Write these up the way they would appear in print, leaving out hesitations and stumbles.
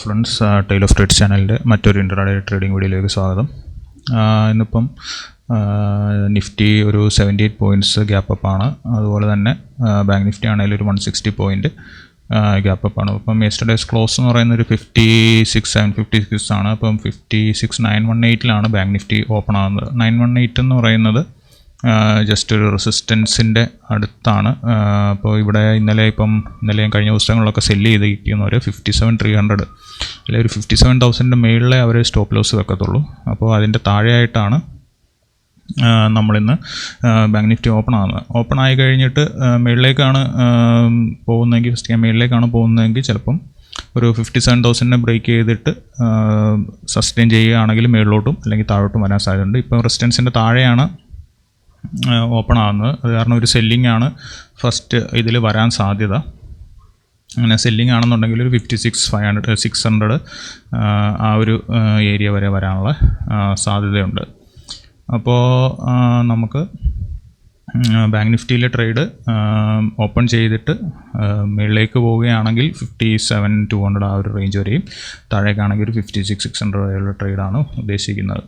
Friends, tile of trades ചാനലിൻ്റെ മറ്റൊരു intraday trading വീഡിയോയിലേക്ക് സ്വാഗതം. ഇന്നിപ്പം നിഫ്റ്റി ഒരു 78 പോയിൻറ്റ്സ് ഗ്യാപ്പ് അപ്പാണ്. അതുപോലെ തന്നെ ബാങ്ക് നിഫ്റ്റി ആണെങ്കിൽ ഒരു 160 പോയിൻറ്റ് ഗ്യാപ്പ് അപ്പാണ്. അപ്പം യെസ്റ്റർഡേസ് ക്ലോസ് എന്ന് പറയുന്നത് ഒരു 56,756 ആണ്. അപ്പം 56,918 ബാങ്ക് നിഫ്റ്റി ഓപ്പൺ ആകുന്നത്. 918 എന്ന് പറയുന്നത് ജസ്റ്റ് ഒരു റെസിസ്റ്റൻസിൻ്റെ അടുത്താണ്. അപ്പോൾ ഇവിടെ ഇന്നലെയും കഴിഞ്ഞ ദിവസങ്ങളിലൊക്കെ സെല്ല് ചെയ്ത് കിട്ടിയെന്നവർ 57,300 അല്ലെങ്കിൽ ഒരു 57,000 മേളിലെ അവർ സ്റ്റോപ്പ് ലോസ് വെക്കത്തുള്ളൂ. അപ്പോൾ അതിൻ്റെ താഴെയായിട്ടാണ് നമ്മളിന്ന് ബാങ്ക് നിഫ്റ്റി ഓപ്പൺ ആയി കഴിഞ്ഞിട്ട് മേളിലേക്കാണ് പോകുന്നതെങ്കിൽ ചിലപ്പം ഒരു 57,000 ബ്രേക്ക് ചെയ്തിട്ട് സസ്റ്റെയിൻ ചെയ്യുകയാണെങ്കിൽ മേളിലോട്ടും അല്ലെങ്കിൽ താഴോട്ടും വരാൻ സാധ്യതയുണ്ട്. ഇപ്പം റെസിസ്റ്റൻസിൻ്റെ താഴെയാണ് ഓപ്പൺ ആകുന്നത്. അത് കാരണം ഒരു സെല്ലിംഗ് ആണ് ഫസ്റ്റ് ഇതിൽ വരാൻ സാധ്യത. അങ്ങനെ സെല്ലിംഗ് ആണെന്നുണ്ടെങ്കിൽ ഒരു 56,500 600 ആ ഒരു ഏരിയ വരെ വരാനുള്ള സാധ്യതയുണ്ട്. അപ്പോൾ നമുക്ക് ബാങ്ക് നിഫ്റ്റിയിലെ ട്രേഡ് ഓപ്പൺ ചെയ്തിട്ട് മുകളിലേക്ക് പോവുകയാണെങ്കിൽ 57,200 ആ ഒരു റേഞ്ച് വരെയും, താഴേക്കാണെങ്കിൽ ഒരു 56,600 വരെയുള്ള ട്രേഡാണ് ഉദ്ദേശിക്കുന്നത്.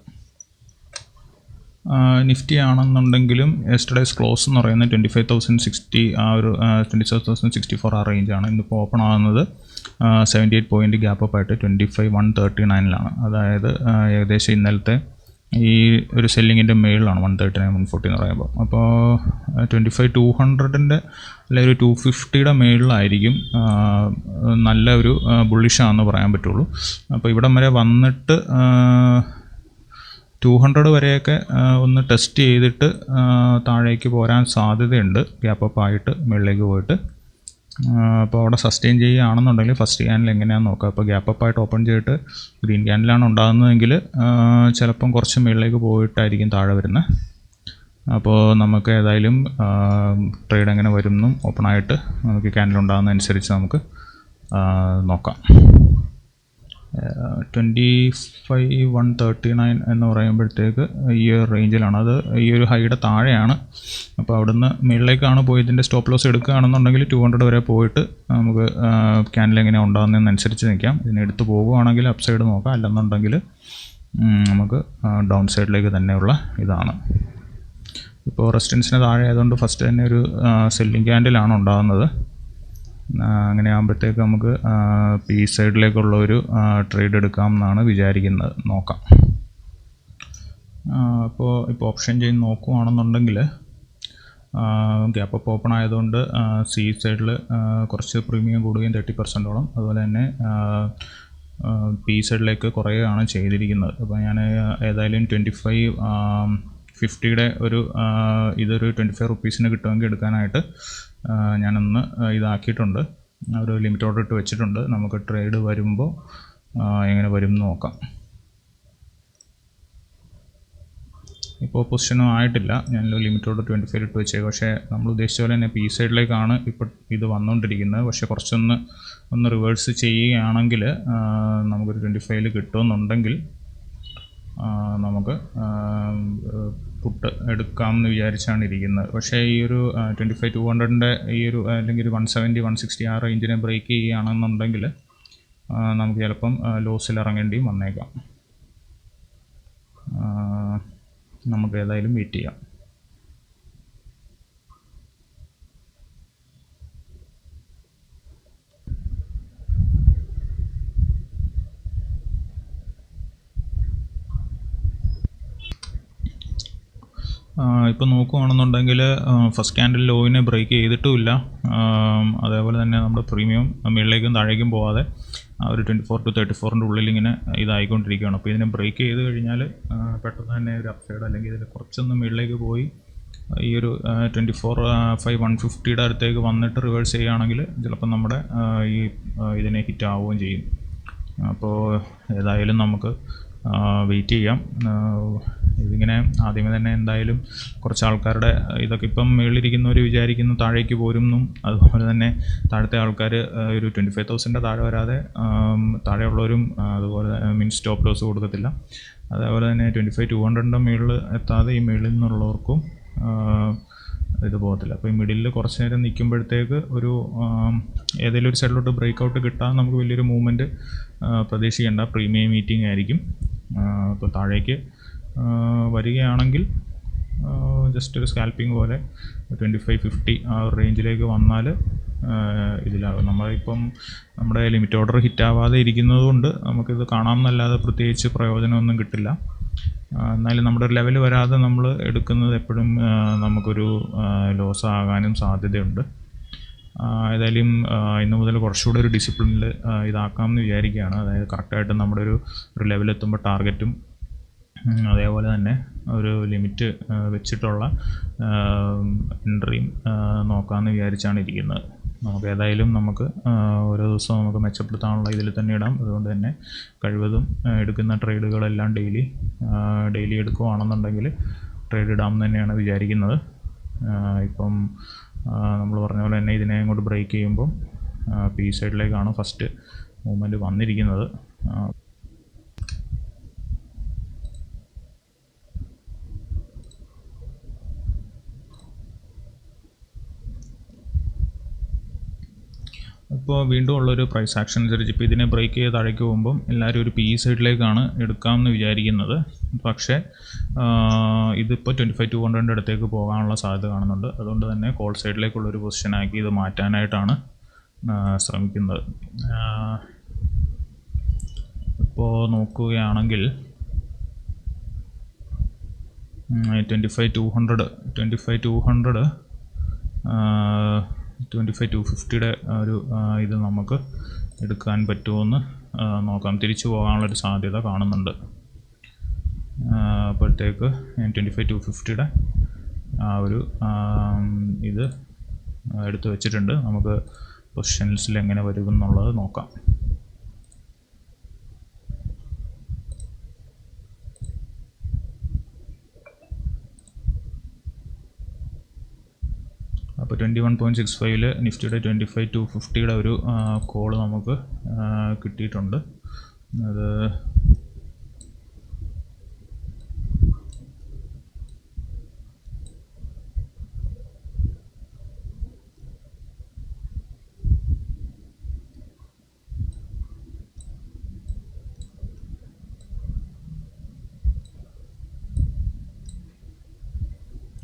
നിഫ്റ്റി ആണെന്നുണ്ടെങ്കിലും യെസ്റ്റർഡേസ് ക്ലോസ് എന്ന് പറയുന്നത് 25,060 ആ ഒരു 27,064 ആ റേഞ്ചാണ്. ഇന്നിപ്പോൾ ഓപ്പൺ ആകുന്നത് 78 പോയിൻറ്റ് ഗ്യാപ്പ് അപ്പ് ആയിട്ട് 25,139 അതായത് ഏകദേശം ഇന്നലത്തെ ഈ ഒരു സെല്ലിങ്ങിൻ്റെ മേളിലാണ് 139, 140 എന്ന് പറയുമ്പോൾ. അപ്പോൾ 25,200 അല്ലെങ്കിൽ ഒരു 250 മേളിലായിരിക്കും നല്ല ഒരു ബുള്ളിഷാണെന്ന് പറയാൻ പറ്റുള്ളൂ. അപ്പോൾ ഇവിടം വരെ വന്നിട്ട് 200 വരെയൊക്കെ ഒന്ന് ടെസ്റ്റ് ചെയ്തിട്ട് താഴേക്ക് പോരാൻ സാധ്യതയുണ്ട്, ഗ്യാപ്പ് അപ്പ് ആയിട്ട് മുകളിലേക്ക് പോയിട്ട്. അപ്പോൾ അവിടെ സസ്റ്റെയിൻ ചെയ്യുകയാണെന്നുണ്ടെങ്കിൽ ഫസ്റ്റ് ക്യാൻഡിൽ എങ്ങനെയാണെന്ന് നോക്കാം. അപ്പോൾ ഗ്യാപ്പ് അപ്പ് ആയിട്ട് ഓപ്പൺ ചെയ്തിട്ട് ഗ്രീൻ ക്യാൻഡിലാണ് ഉണ്ടാകുന്നതെങ്കിൽ ചിലപ്പം കുറച്ച് മുകളിലേക്ക് പോയിട്ടായിരിക്കും താഴെ വരുന്നത്. അപ്പോൾ നമുക്ക് ഏതായാലും ട്രേഡ് എങ്ങനെ വരുമെന്നും ഓപ്പൺ ആയിട്ട് നമുക്ക് ക്യാൻഡിൽ ഉണ്ടാകുന്നതനുസരിച്ച് നമുക്ക് നോക്കാം. 25,139 എന്ന് പറയുമ്പോഴത്തേക്ക് ഈ ഒരു റേഞ്ചിലാണ്, അത് ഈ ഒരു ഹൈയുടെ താഴെയാണ്. അപ്പോൾ അവിടുന്ന് മുകളിലേക്കാണ് പോയി ഇതിൻ്റെ സ്റ്റോപ്പ് ലോസ് എടുക്കുകയാണെന്നുണ്ടെങ്കിൽ 200 വരെ പോയിട്ട് നമുക്ക് ക്യാൻഡിൽ എങ്ങനെയാണ് ഉണ്ടാകുന്നതെന്നനുസരിച്ച് നിൽക്കാം. ഇതിനെടുത്ത് പോകുകയാണെങ്കിൽ അപ്പ് സൈഡ് നോക്കാം, അല്ലെന്നുണ്ടെങ്കിൽ നമുക്ക് ഡൗൺ സൈഡിലേക്ക് തന്നെയുള്ള ഇതാണ്. ഇപ്പോൾ റെസിസ്റ്റൻസിന് താഴെ ആയതുകൊണ്ട് ഫസ്റ്റ് തന്നെ ഒരു സെല്ലിംഗ് ക്യാൻഡിലാണ് ഉണ്ടാകുന്നത്. അങ്ങനെ ആകുമ്പോഴത്തേക്ക് നമുക്ക് പി സൈഡിലേക്കുള്ള ഒരു ട്രേഡ് എടുക്കാം എന്നാണ് വിചാരിക്കുന്നത്. നോക്കാം. ഇപ്പോൾ ഓപ്ഷൻ ചെയ്ത് നോക്കുകയാണെന്നുണ്ടെങ്കിൽ ഗ്യാപ്പ് അപ്പ് ഓപ്പൺ ആയതുകൊണ്ട് സി സൈഡിൽ കുറച്ച് പ്രീമിയം കൂടുകയും 30%ഓളം, അതുപോലെ തന്നെ പി സൈഡിലേക്ക് കുറയുകയാണ് ചെയ്തിരിക്കുന്നത്. അപ്പോൾ ഞാൻ ഏതായാലും 25,50 ഒരു ഇതൊരു 25 റുപ്പീസിന് കിട്ടുമെങ്കിൽ എടുക്കാനായിട്ട് ഞാനൊന്ന് ഇതാക്കിയിട്ടുണ്ട്, ഒരു ലിമിറ്റ് ഓർഡർ ഇട്ട് വെച്ചിട്ടുണ്ട്. നമുക്ക് ട്രേഡ് വരുമ്പോൾ എങ്ങനെ വരും എന്ന് നോക്കാം. ഇപ്പോൾ പൊസിഷനും ആയിട്ടില്ല, ഞാൻ ലിമിറ്റ് ഓർഡർ 25 ഇട്ട് വെച്ചേക്കും. പക്ഷേ നമ്മൾ ഉദ്ദേശിച്ച പോലെ തന്നെ പി സൈഡിലേക്കാണ് ഇപ്പോൾ ഇത് വന്നുകൊണ്ടിരിക്കുന്നത്. പക്ഷേ കുറച്ചൊന്ന് റിവേഴ്സ് ചെയ്യുകയാണെങ്കിൽ നമുക്കൊരു 25 കിട്ടുമെന്നുണ്ടെങ്കിൽ നമുക്ക് പുട്ട് എടുക്കാമെന്ന് വിചാരിച്ചാണ് ഇരിക്കുന്നത്. പക്ഷേ ഈ ഒരു 25,200 ഈ ഒരു അല്ലെങ്കിൽ ഒരു 170, 160 ആ റേഞ്ചിനെ ബ്രേക്ക് ചെയ്യുകയാണെന്നുണ്ടെങ്കിൽ നമുക്ക് ചിലപ്പം ലോസിൽ ഇറങ്ങേണ്ടിയും വന്നേക്കാം. നമുക്ക് ഏതായാലും വെയിറ്റ് ചെയ്യാം. ഇപ്പോൾ നോക്കുകയാണെന്നുണ്ടെങ്കിൽ ഫസ്റ്റ് ക്യാൻഡിൽ ലോയിനെ ബ്രേക്ക് ചെയ്തിട്ടുമില്ല. അതേപോലെ തന്നെ നമ്മുടെ പ്രീമിയം മുകളിലേക്കും താഴേക്കും പോകാതെ ആ ഒരു 24 to 34 ഉള്ളിൽ ഇങ്ങനെ ഇതായിക്കൊണ്ടിരിക്കുകയാണ്. അപ്പോൾ ഇതിനെ ബ്രേക്ക് ചെയ്ത് കഴിഞ്ഞാൽ പെട്ടെന്ന് തന്നെ ഒരു അപ്സൈഡ് അല്ലെങ്കിൽ ഇതിൽ കുറച്ചൊന്ന് മുകളിലേക്ക് പോയി ഈ ഒരു 24,150 അടുത്തേക്ക് വന്നിട്ട് റിവേഴ്സ് ചെയ്യുകയാണെങ്കിൽ ചിലപ്പോൾ നമ്മുടെ ഈ ഇതിനെ ഹിറ്റ് ആവുകയും ചെയ്യും. അപ്പോൾ ഏതായാലും നമുക്ക് വെയിറ്റ് ചെയ്യാം. ഇതിങ്ങനെ ആദ്യമേ തന്നെ എന്തായാലും കുറച്ച് ആൾക്കാരുടെ ഇതൊക്കെ ഇപ്പം മുകളിലിരിക്കുന്നവർ വിചാരിക്കുന്നു താഴേക്ക് പോരുമെന്നും, അതുപോലെ തന്നെ താഴത്തെ ആൾക്കാർ ഒരു 25,000 താഴെ വരാതെ താഴെയുള്ളവരും അതുപോലെ മീൻസ് സ്റ്റോപ്പ് ലോസ് കൊടുക്കത്തില്ല. അതേപോലെ തന്നെ 25,200 മുകളിൽ എത്താതെ ഈ മുകളിൽ നിന്നുള്ളവർക്കും ഇത് പോകത്തില്ല. അപ്പോൾ ഈ മിഡിലിൽ കുറച്ച് നേരം നിൽക്കുമ്പോഴത്തേക്ക് ഒരു ഏതെങ്കിലും ഒരു സൈഡിലോട്ട് ബ്രേക്ക് ഔട്ട് കിട്ടാൻ നമുക്ക് വലിയൊരു മൂവ്മെൻറ്റ് പ്രതീക്ഷിക്കേണ്ട പ്രീമിയം മീറ്റിംഗ് ആയിരിക്കും. അപ്പോൾ താഴേക്ക് വരികയാണെങ്കിൽ ജസ്റ്റ് ഒരു സ്കാൽപ്പിംഗ് പോലെ 25-50 ആ റേഞ്ചിലേക്ക് വന്നാൽ ഇതിലാകും. നമ്മളിപ്പം നമ്മുടെ ലിമിറ്റ് ഓർഡർ ഹിറ്റാവാതെ ഇരിക്കുന്നത് കൊണ്ട് നമുക്കിത് കാണാമെന്നല്ലാതെ പ്രത്യേകിച്ച് പ്രയോജനമൊന്നും കിട്ടില്ല. എന്നാലും നമ്മുടെ ഒരു ലെവൽ വരാതെ നമ്മൾ എടുക്കുന്നത് എപ്പോഴും നമുക്കൊരു ലോസ് ആകാനും സാധ്യതയുണ്ട്. ഏതായാലും ഇന്നു മുതൽ കുറച്ചുകൂടെ ഒരു ഡിസിപ്ലിനിൽ ഇതാക്കാമെന്ന് വിചാരിക്കുകയാണ്. അതായത് കറക്റ്റായിട്ട് നമ്മുടെ ഒരു ലെവലെത്തുമ്പോൾ ടാർഗറ്റും അതേപോലെ തന്നെ ഒരു ലിമിറ്റ് വെച്ചിട്ടുള്ള എൻട്രിയും നോക്കാമെന്ന് വിചാരിച്ചാണ് ഇരിക്കുന്നത്. നമുക്ക് ഏതായാലും ഓരോ ദിവസവും നമുക്ക് മെച്ചപ്പെടുത്താനുള്ള ഇതിൽ തന്നെ ഇടാം. അതുകൊണ്ട് തന്നെ കഴിവതും എടുക്കുന്ന ട്രേഡുകളെല്ലാം ഡെയിലി എടുക്കുകയാണെന്നുണ്ടെങ്കിൽ ട്രേഡ് ഇടാമെന്ന് തന്നെയാണ് വിചാരിക്കുന്നത്. ഇപ്പം നമ്മൾ പറഞ്ഞ പോലെ തന്നെ ഇതിനെ അങ്ങോട്ട് ബ്രേക്ക് ചെയ്യുമ്പം പി സൈഡിലേക്കാണ് ഫസ്റ്റ് മൂവ്മെൻറ്റ് വന്നിരിക്കുന്നത്. ഇപ്പോൾ വീണ്ടും ഉള്ളൊരു പ്രൈസ് ആക്ഷൻ അനുസരിച്ച് ഇപ്പോൾ ഇതിനെ ബ്രേക്ക് ചെയ്ത് താഴേക്ക് പോകുമ്പം എല്ലാവരും ഒരു പി സൈഡിലേക്കാണ് എടുക്കാമെന്ന് വിചാരിക്കുന്നത്. പക്ഷേ ഇതിപ്പോൾ 25-200 അടുത്തേക്ക് പോകാനുള്ള സാധ്യത കാണുന്നുണ്ട്. അതുകൊണ്ട് തന്നെ കോൾ സൈഡിലേക്കുള്ളൊരു പൊസിഷനാക്കി ഇത് മാറ്റാനായിട്ടാണ് ശ്രമിക്കുന്നത്. ഇപ്പോൾ നോക്കുകയാണെങ്കിൽ 25-200 25-250 ഒരു ഇത് നമുക്ക് എടുക്കാൻ പറ്റുമെന്ന് നോക്കാം. തിരിച്ചു പോകാനുള്ളൊരു സാധ്യത കാണുന്നുണ്ട്. അപ്പോഴത്തേക്ക് 25-250 ആ ഒരു ഇത് എടുത്ത് വെച്ചിട്ടുണ്ട്. നമുക്ക് പൊസിഷൻസിൽ എങ്ങനെ വരുമെന്നുള്ളത് നോക്കാം. അപ്പോൾ 21.65 നിഫ്റ്റിയുടെ 25-250 ഒരു കോള് നമുക്ക് കിട്ടിയിട്ടുണ്ട്. അത്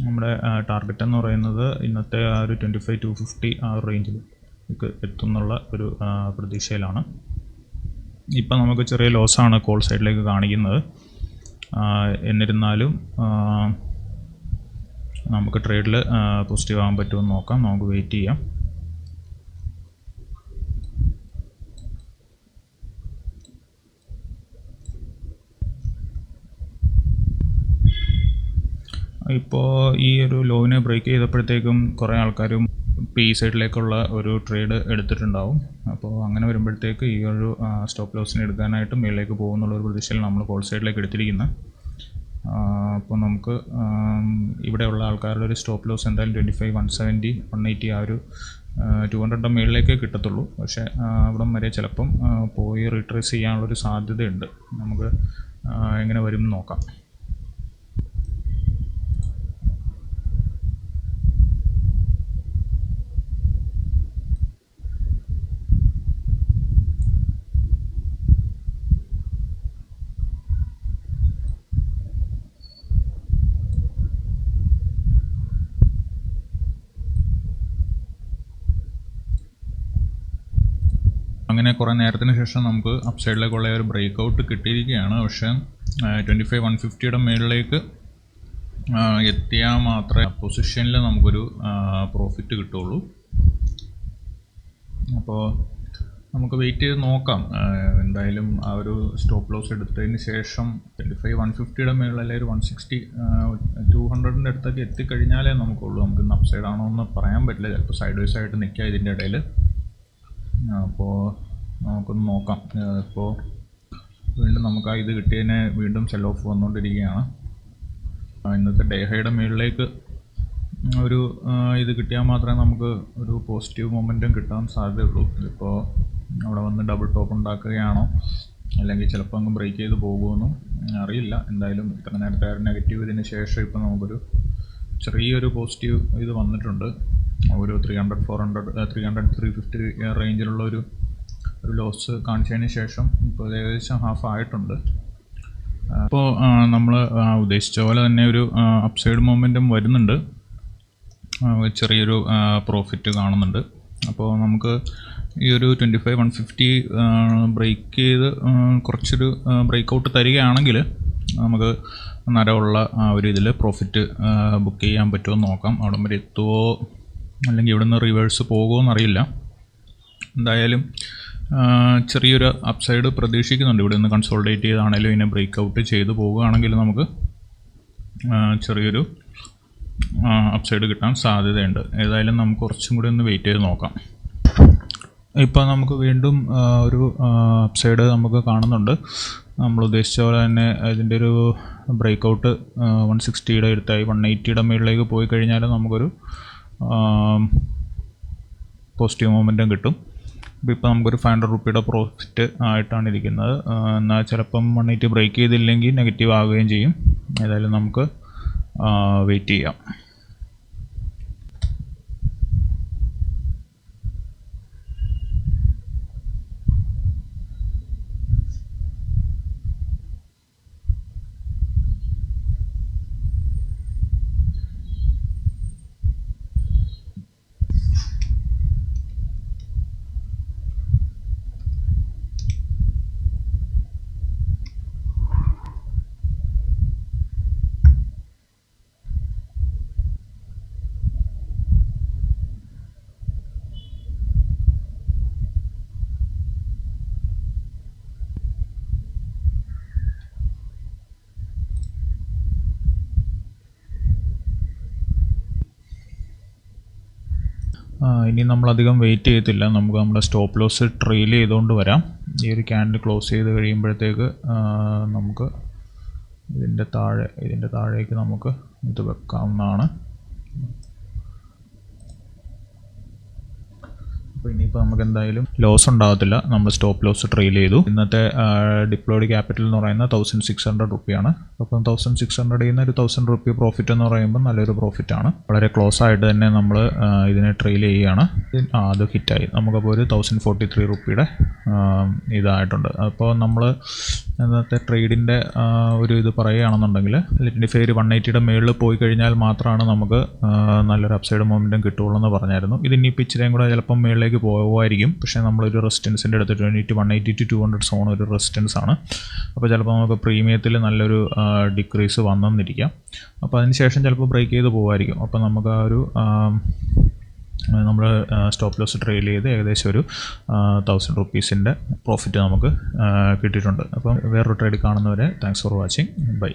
നമ്മുടെ ടാർഗറ്റ് എന്ന് പറയുന്നത് ഇന്നത്തെ ആ ഒരു 25-250 ആ ഒരു റേഞ്ചിൽ എത്തുന്നുള്ള ഒരു പ്രതീക്ഷയിലാണ്. ഇപ്പം നമുക്ക് ചെറിയ ലോസാണ് കോൾ സൈഡിലേക്ക് കാണിക്കുന്നത്. എന്നിരുന്നാലും നമുക്ക് ട്രേഡിൽ പോസിറ്റീവ് ആകാൻ പറ്റുമെന്ന് നോക്കാം. നമുക്ക് വെയിറ്റ് ചെയ്യാം. ഇപ്പോൾ ഈ ഒരു ലോവിനെ ബ്രേക്ക് ചെയ്തപ്പോഴത്തേക്കും കുറേ ആൾക്കാരും പി സൈഡിലേക്കുള്ള ഒരു ട്രേഡ് എടുത്തിട്ടുണ്ടാവും. അപ്പോൾ അങ്ങനെ വരുമ്പോഴത്തേക്ക് ഈ ഒരു സ്റ്റോപ്പ് ലോസിന് എടുക്കാനായിട്ട് മേളിലേക്ക് പോകുന്നുള്ളൊരു പ്രതീക്ഷയിൽ നമ്മൾ കോൾ സൈഡിലേക്ക് എടുത്തിരിക്കുന്നത്. അപ്പോൾ നമുക്ക് ഇവിടെയുള്ള ആൾക്കാരുടെ ഒരു സ്റ്റോപ്പ് ലോസ് എന്തായാലും 25, 170, 180 ആ ഒരു 200 മേളിലേക്കേ കിട്ടത്തുള്ളൂ. പക്ഷേ അവിടം വരെ ചിലപ്പം പോയി റിട്രേസ് ചെയ്യാനുള്ളൊരു സാധ്യതയുണ്ട്. നമുക്ക് എങ്ങനെ വരും നോക്കാം. അങ്ങനെ കുറേ നേരത്തിന് ശേഷം നമുക്ക് അപ്പ് സൈഡിലേക്കുള്ള ഒരു ബ്രേക്ക് ഔട്ട് കിട്ടിയിരിക്കുകയാണ്. പക്ഷേ 25, 150 മേളിലേക്ക് എത്തിയാൽ മാത്രമേ പൊസിഷനിൽ നമുക്കൊരു പ്രോഫിറ്റ് കിട്ടുള്ളൂ. അപ്പോൾ നമുക്ക് വെയിറ്റ് ചെയ്ത് നോക്കാം. എന്തായാലും ആ ഒരു സ്റ്റോപ്പ് ലോസ് എടുത്തതിന് ശേഷം 25, 150 മേളിൽ അല്ലെങ്കിൽ ഒരു 160, 200 അടുത്തൊക്കെ എത്തിക്കഴിഞ്ഞാലേ നമുക്കുള്ളൂ. നമുക്ക് ഇന്ന് അപ്പ് സൈഡ് ആണോ എന്ന് പറയാൻ പറ്റില്ല. ചിലപ്പോൾ സൈഡ് വൈസ് ആയിട്ട് നിൽക്കുക ഇതിൻ്റെ ഇടയിൽ. അപ്പോൾ നമുക്കൊന്ന് നോക്കാം. ഇപ്പോൾ വീണ്ടും നമുക്ക് ആ ഇത് കിട്ടിയതിനെ വീണ്ടും സെൽ ഓഫ് വന്നുകൊണ്ടിരിക്കുകയാണ്. ഇന്നത്തെ ഡേ ഹൈയുടെ മുകളിലേക്ക് ഒരു ഇത് കിട്ടിയാൽ മാത്രമേ നമുക്ക് ഒരു പോസിറ്റീവ് മൊമെൻറ്റം കിട്ടാൻ സാധ്യതയുള്ളൂ. ഇതിപ്പോൾ അവിടെ വന്ന് ഡബിൾ ടോപ്പ് ഉണ്ടാക്കുകയാണോ അല്ലെങ്കിൽ ചിലപ്പോൾ അങ്ങ് ബ്രേക്ക് ചെയ്ത് പോകുമെന്നും അറിയില്ല. എന്തായാലും ഇത്ര നേരത്തെ നെഗറ്റീവ് ഇതിന് ശേഷം ഇപ്പോൾ നമുക്കൊരു ചെറിയൊരു പോസിറ്റീവ് ഇത് വന്നിട്ടുണ്ട്. ഒരു 300, 400, 300, 350 റേഞ്ചിലുള്ള ഒരു ഒരു ലോസ് കാണിച്ചതിന് ശേഷം ഇപ്പോൾ ഏകദേശം ഹാഫ് ആയിട്ടുണ്ട്. അപ്പോൾ നമ്മൾ ഉദ്ദേശിച്ച പോലെ തന്നെ ഒരു അപ്സൈഡ് മൊമെൻറ്റം വരുന്നുണ്ട്, ചെറിയൊരു പ്രോഫിറ്റ് കാണുന്നുണ്ട്. അപ്പോൾ നമുക്ക് ഈ ഒരു 25,150 ബ്രേക്ക് ചെയ്ത് കുറച്ചൊരു ബ്രേക്ക് ഔട്ട് തരികയാണെങ്കിൽ നമുക്ക് നരമുള്ള ഒരു ഇതിൽ പ്രോഫിറ്റ് ബുക്ക് ചെയ്യാൻ പറ്റുമോ എന്ന് നോക്കാം. അവിടം വരെ എത്തുമോ അല്ലെങ്കിൽ ഇവിടെ നിന്ന് റിവേഴ്സ് പോകുമോ എന്നറിയില്ല. എന്തായാലും ചെറിയൊരു അപ്സൈഡ് പ്രതീക്ഷിക്കുന്നുണ്ട്. ഇവിടെ നിന്ന് കൺസോൾഡേറ്റ് ചെയ്താണെങ്കിലും ഇതിനെ ബ്രേക്ക് ഔട്ട് ചെയ്ത് പോവുകയാണെങ്കിൽ നമുക്ക് ചെറിയൊരു അപ്സൈഡ് കിട്ടാൻ സാധ്യതയുണ്ട്. ഏതായാലും നമുക്ക് കുറച്ചും കൂടി ഒന്ന് വെയിറ്റ് ചെയ്ത് നോക്കാം. ഇപ്പോൾ നമുക്ക് വീണ്ടും ഒരു അപ്സൈഡ് നമുക്ക് കാണുന്നുണ്ട്. നമ്മൾ ഉദ്ദേശിച്ച പോലെ തന്നെ ഇതിൻ്റെ ഒരു ബ്രേക്ക് ഔട്ട് 160യുടെ അടുത്തായി 180യുടെ മുകളിലേക്ക് പോയി കഴിഞ്ഞാൽ നമുക്കൊരു പോസിറ്റീവ് മൊമെൻറ്റം കിട്ടും. ഇപ്പോൾ നമുക്കൊരു 500 റുപ്പിയുടെ പ്രോഫിറ്റ് ആയിട്ടാണ് ഇരിക്കുന്നത്. എന്നാൽ ചിലപ്പം 180 ബ്രേക്ക് ചെയ്തില്ലെങ്കിൽ നെഗറ്റീവ് ആവുകയും ചെയ്യും. ഏതായാലും നമുക്ക് വെയിറ്റ് ചെയ്യാം. ഇനി നമ്മളധികം വെയിറ്റ് ചെയ്യത്തില്ല. നമുക്ക് നമ്മുടെ സ്റ്റോപ്പ് ലോസ് ട്രെയിൽ ചെയ്തുകൊണ്ട് വരാം. ഈ ഒരു ക്യാൻഡിൽ ക്ലോസ് ചെയ്ത് കഴിയുമ്പോഴത്തേക്ക് നമുക്ക് ഇതിൻ്റെ താഴേക്ക് നമുക്ക് ഇത് വെക്കാവുന്നതാണ്. അപ്പോൾ ഇനിയിപ്പോൾ നമുക്ക് എന്തായാലും ലോസ് ഉണ്ടാകത്തില്ല. നമ്മൾ സ്റ്റോപ്പ് ലോസ് ട്രെയിൽ ചെയ്തു. ഇന്നത്തെ ഡിപ്ലോയ്ഡ് ക്യാപിറ്റൽ എന്ന് പറയുന്നത് 1600 റുപ്പിയാണ്. അപ്പം 1600 നിന്ന് ഒരു 1000 റുപ്പി പ്രോഫിറ്റ് എന്ന് പറയുമ്പോൾ നല്ലൊരു പ്രോഫിറ്റാണ്. വളരെ ക്ലോസ് ആയിട്ട് തന്നെ നമ്മൾ ഇതിനെ ട്രെയിൽ ചെയ്യുകയാണ്. അത് ഹിറ്റായി. നമുക്കപ്പോൾ ഒരു 1043 റുപ്പിയുടെ ഇതായിട്ടുണ്ട്. അപ്പോൾ നമ്മൾ ഇന്നത്തെ ട്രേഡിൻ്റെ ഒരു ഇത് പറയുകയാണെന്നുണ്ടെങ്കിൽ 180യുടെ മുകളിൽ പോയി കഴിഞ്ഞാൽ മാത്രമാണ് നമുക്ക് നല്ലൊരു അപ്സൈഡ് മൊമെൻറ്റം കിട്ടുകയുള്ളൂ എന്ന് പറഞ്ഞായിരുന്നു. ഇതിനിപ്പോൾ ഇച്ചിരിയും കൂടെ ചിലപ്പം മുകളിലേക്ക് പോകുമായിരിക്കും. പക്ഷേ നമ്മളൊരു റെസിസ്റ്റൻസിൻ്റെ അടുത്ത് 180 to 200 സോൺ ഒരു റെസിസ്റ്റൻസ് ആണ്. അപ്പോൾ ചിലപ്പോൾ നമുക്ക് പ്രീമിയത്തിൽ നല്ലൊരു ഡിക്രീസ് വന്നെന്നിരിക്കാം. അപ്പോൾ അതിന് ശേഷം ചിലപ്പോൾ ബ്രേക്ക് ചെയ്ത് പോകുമായിരിക്കും. അപ്പോൾ നമുക്ക് ആ ഒരു നമ്മൾ സ്റ്റോപ്പ് ലോസ് ട്രെയിൽ ചെയ്ത് ഏകദേശം ഒരു 1000 റുപ്പീസിൻ്റെ പ്രോഫിറ്റ് നമുക്ക് കിട്ടിയിട്ടുണ്ട്. അപ്പം വേറൊരു ട്രേഡ് കാണുന്നവരെ താങ്ക്സ് ഫോർ വാച്ചിങ്. ബൈ.